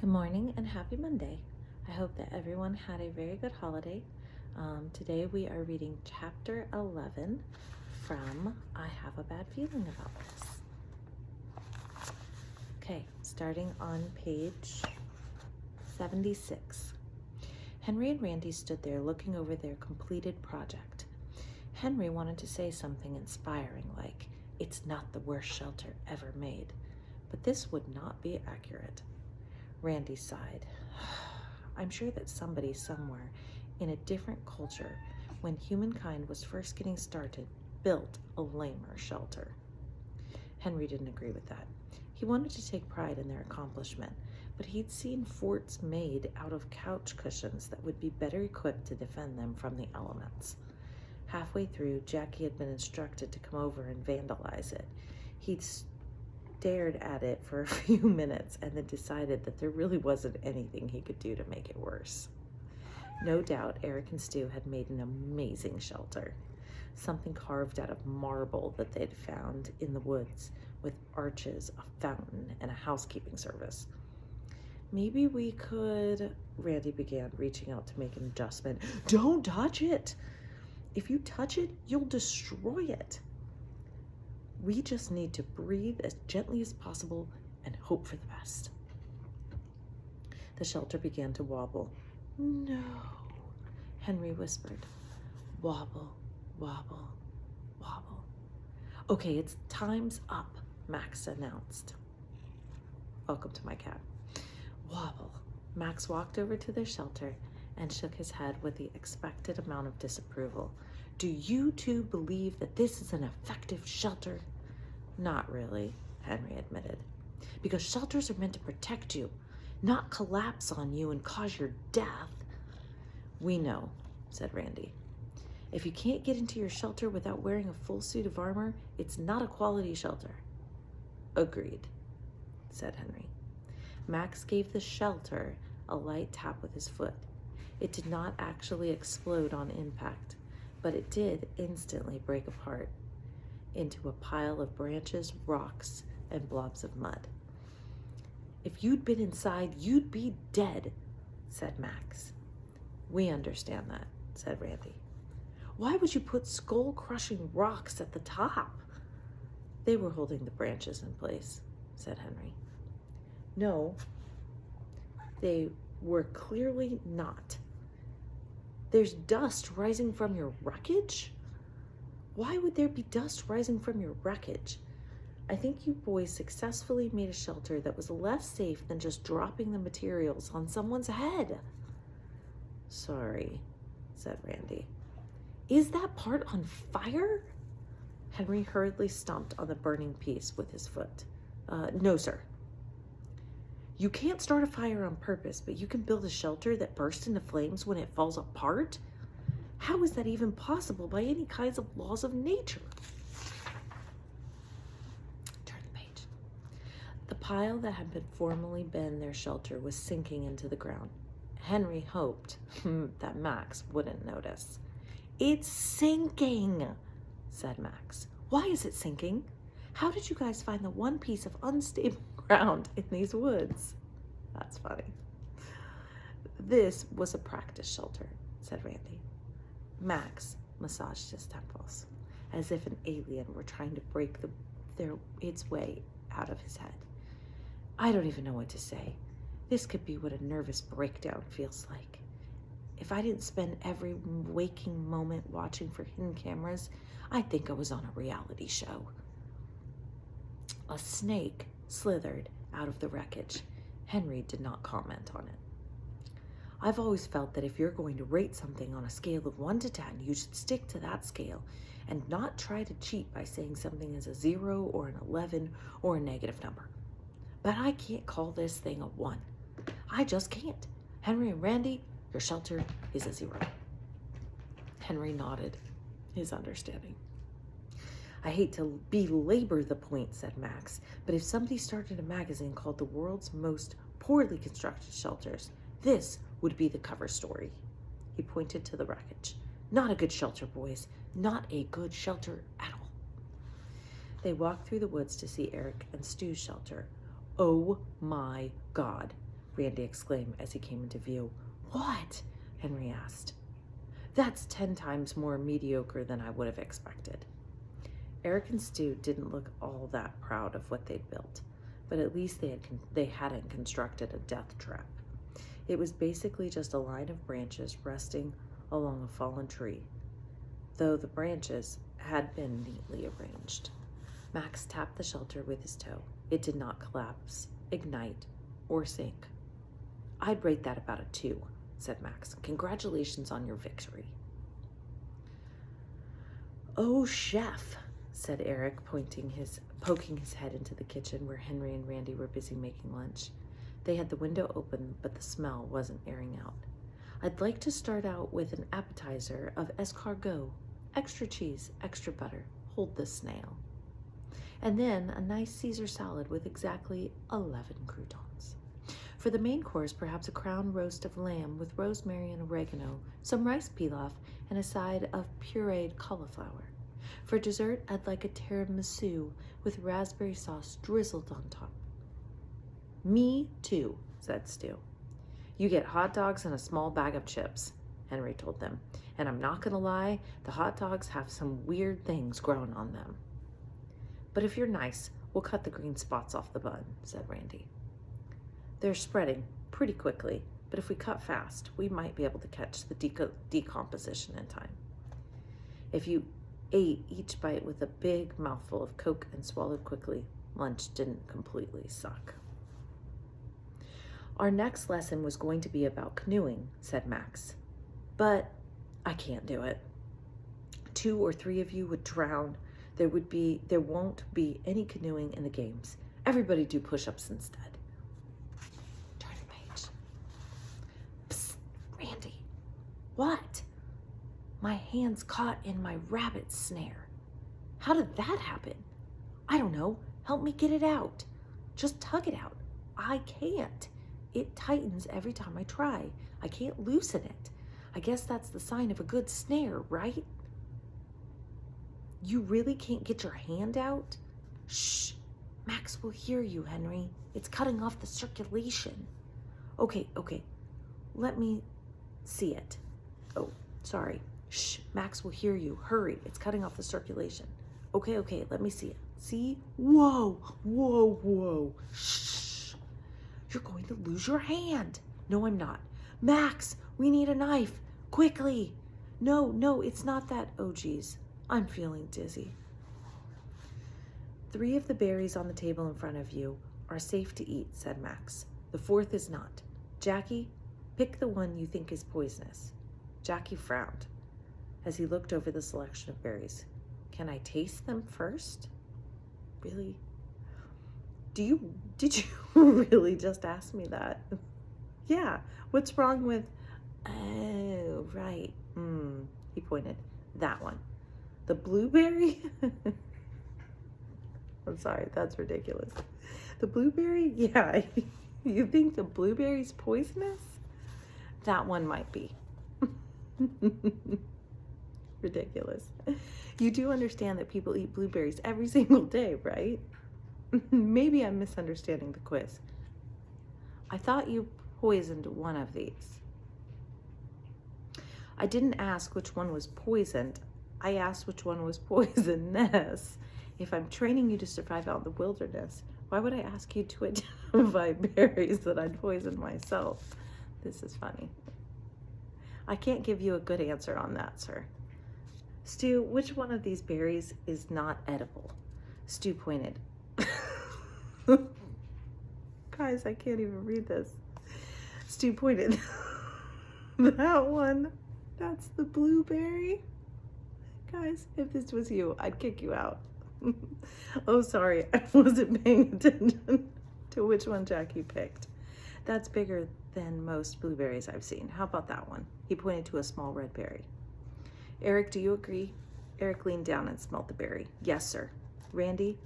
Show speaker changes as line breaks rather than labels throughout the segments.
Good morning and happy Monday. I hope that everyone had a very good holiday. Today we are reading chapter 11 from I Have a Bad Feeling About This. Okay, starting on page 76. Henry and Randy stood there looking over their completed project. Henry wanted to say something inspiring like, "It's not the worst shelter ever made," but this would not be accurate. Randy sighed. I'm sure that somebody somewhere in a different culture, when humankind was first getting started, built a lamer shelter. Henry didn't agree with that. He wanted to take pride in their accomplishment, but he'd seen forts made out of couch cushions that would be better equipped to defend them from the elements. Halfway through, Jackie had been instructed to come over and vandalize it. He'd stared at it for a few minutes and then decided that there really wasn't anything he could do to make it worse. No doubt Eric and Stu had made an amazing shelter, something carved out of marble that they'd found in the woods with arches, a fountain, and a housekeeping service. Maybe we could, Randy began, reaching out to make an adjustment. Don't touch it! If you touch it, you'll destroy it. We just need to breathe as gently as possible and hope for the best. The shelter began to wobble. No, Henry whispered. Wobble, wobble, wobble. Okay, it's time's up, Max announced. Welcome to my cat. Wobble. Max walked over to their shelter and shook his head with the expected amount of disapproval. Do you two believe that this is an effective shelter? Not really, Henry admitted. Because shelters are meant to protect you, not collapse on you and cause your death. We know, said Randy. If you can't get into your shelter without wearing a full suit of armor, it's not a quality shelter. Agreed, said Henry. Max gave the shelter a light tap with his foot. It did not actually explode on impact, but it did instantly break apart into a pile of branches, rocks, and blobs of mud. If you'd been inside, you'd be dead, said Max. We understand that, said Randy. Why would you put skull-crushing rocks at the top? They were holding the branches in place, said Henry. No, they were clearly not. There's dust rising from your wreckage? Why would there be dust rising from your wreckage? I think you boys successfully made a shelter that was less safe than just dropping the materials on someone's head. Sorry, said Randy. Is that part on fire? Henry hurriedly stomped on the burning piece with his foot. No, sir. You can't start a fire on purpose, but you can build a shelter that bursts into flames when it falls apart? How is that even possible by any kinds of laws of nature? Turn the page. The pile that had formerly been their shelter was sinking into the ground. Henry hoped that Max wouldn't notice. It's sinking, said Max. Why is it sinking? How did you guys find the one piece of unstable ground in these woods? That's funny. This was a practice shelter, said Randy. Max massaged his temples, as if an alien were trying to break its way out of his head. I don't even know what to say. This could be what a nervous breakdown feels like. If I didn't spend every waking moment watching for hidden cameras, I'd think I was on a reality show. A snake slithered out of the wreckage. Henry did not comment on it. I've always felt that if you're going to rate something on a scale of 1 to 10, you should stick to that scale and not try to cheat by saying something is a 0 or an 11 or a negative number. But I can't call this thing a 1. I just can't. Henry and Randy, your shelter is a 0. Henry nodded his understanding. I hate to belabor the point, said Max, but if somebody started a magazine called The World's Most Poorly Constructed Shelters, this would be the cover story. He pointed to the wreckage. Not a good shelter, boys. Not a good shelter at all. They walked through the woods to see Eric and Stu's shelter. Oh my God. Randy exclaimed as he came into view. What? Henry asked. That's 10 times more mediocre than I would have expected. Eric and Stu didn't look all that proud of what they'd built, but at least they hadn't constructed a death trap. It was basically just a line of branches resting along a fallen tree, though the branches had been neatly arranged. Max tapped the shelter with his toe. It did not collapse, ignite, or sink. I'd rate that about a 2, said Max. Congratulations on your victory. Oh, chef, said Eric, poking his head into the kitchen where Henry and Randy were busy making lunch. They had the window open, but the smell wasn't airing out. I'd like to start out with an appetizer of escargot, extra cheese, extra butter, hold the snail. And then a nice Caesar salad with exactly 11 croutons. For the main course, perhaps a crown roast of lamb with rosemary and oregano, some rice pilaf, and a side of pureed cauliflower. For dessert, I'd like a tiramisu with raspberry sauce drizzled on top. Me too, said Stu. You get hot dogs and a small bag of chips, Henry told them. And I'm not gonna lie, the hot dogs have some weird things growing on them. But if you're nice, we'll cut the green spots off the bun, said Randy. They're spreading pretty quickly, but if we cut fast, we might be able to catch the decomposition in time. If you ate each bite with a big mouthful of Coke and swallowed quickly, lunch didn't completely suck. Our next lesson was going to be about canoeing, said Max. But I can't do it. 2 or 3 of you would drown. There won't be any canoeing in the games. Everybody do push-ups instead. Turn the page. Psst, Randy. What? My hand's caught in my rabbit snare. How did that happen? I don't know. Help me get it out. Just tug it out. I can't. It tightens every time I try. I can't loosen it. I guess that's the sign of a good snare, right? You really can't get your hand out? Shh. Max will hear you, Henry. It's cutting off the circulation. Okay. Let me see it. Oh, sorry. Shh. Max will hear you. Hurry. It's cutting off the circulation. Okay. Let me see it. See? Whoa. Shh. You're going to lose your hand. No, I'm not. Max, we need a knife. Quickly. No, it's not that. Oh, geez. I'm feeling dizzy. 3 of the berries on the table in front of you are safe to eat, said Max. The 4th is not. Jackie, pick the one you think is poisonous. Jackie frowned as he looked over the selection of berries. Can I taste them first? Really? Did you really just ask me that? Yeah. What's wrong with... Oh, right. He pointed. That one. The blueberry? I'm sorry, that's ridiculous. The blueberry? Yeah. You think the blueberry's poisonous? That one might be. Ridiculous. You do understand that people eat blueberries every single day, right? Maybe I'm misunderstanding the quiz. I thought you poisoned one of these. I didn't ask which one was poisoned. I asked which one was poisonous. If I'm training you to survive out in the wilderness, why would I ask you to identify berries that I'd poison myself? This is funny. I can't give you a good answer on that, sir. Stu, which one of these berries is not edible? Stu pointed. Guys, I can't even read this. Stu pointed. That one, that's the blueberry. Guys, if this was you, I'd kick you out. Oh, sorry, I wasn't paying attention to which one Jackie picked. That's bigger than most blueberries I've seen. How about that one? He pointed to a small red berry. Eric, do you agree? Eric leaned down and smelled the berry. Yes, sir. Randy?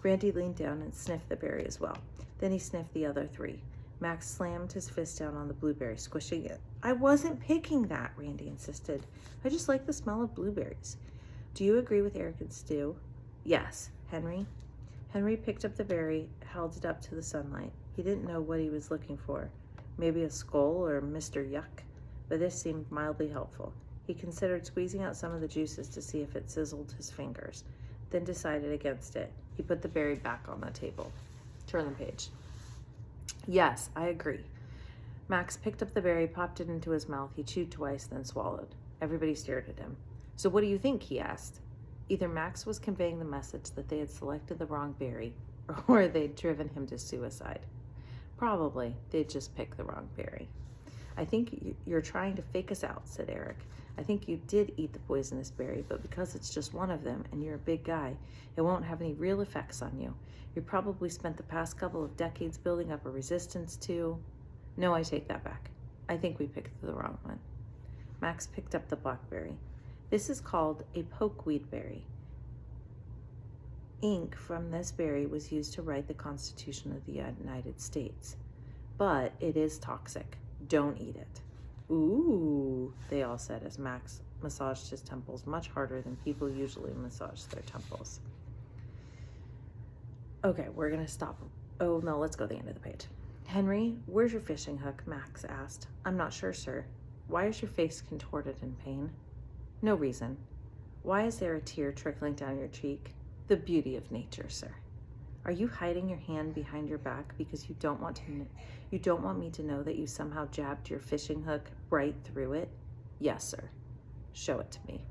Randy leaned down and sniffed the berry as well. Then he sniffed the other 3. Max slammed his fist down on the blueberry, squishing it. I wasn't picking that, Randy insisted. I just like the smell of blueberries. Do you agree with Eric and Stu? Yes. Henry? Henry picked up the berry, held it up to the sunlight. He didn't know what he was looking for, maybe a skull or Mr. Yuck, but this seemed mildly helpful. He considered squeezing out some of the juices to see if it sizzled his fingers, then decided against it. He put the berry back on the table. Turn the page. Yes, I agree. Max picked up the berry, popped it into his mouth. He chewed twice, then swallowed. Everybody stared at him. So what do you think? He asked. Either Max was conveying the message that they had selected the wrong berry, or they'd driven him to suicide. Probably they'd just picked the wrong berry. I think you're trying to fake us out, said Eric. I think you did eat the poisonous berry, but because it's just one of them and you're a big guy, it won't have any real effects on you. You probably spent the past couple of decades building up a resistance to... No, I take that back. I think we picked the wrong one. Max picked up the blackberry. This is called a pokeweed berry. Ink from this berry was used to write the Constitution of the United States. But it is toxic. Don't eat it. Ooh, they all said as Max massaged his temples much harder than people usually massage their temples. Okay, we're gonna stop. Oh no, let's go to the end of the page. Henry, where's your fishing hook? Max asked. I'm not sure, sir. Why is your face contorted in pain? No reason. Why is there a tear trickling down your cheek? The beauty of nature, sir. Are you hiding your hand behind your back because you don't want me to know that you somehow jabbed your fishing hook right through it? Yes, sir. Show it to me.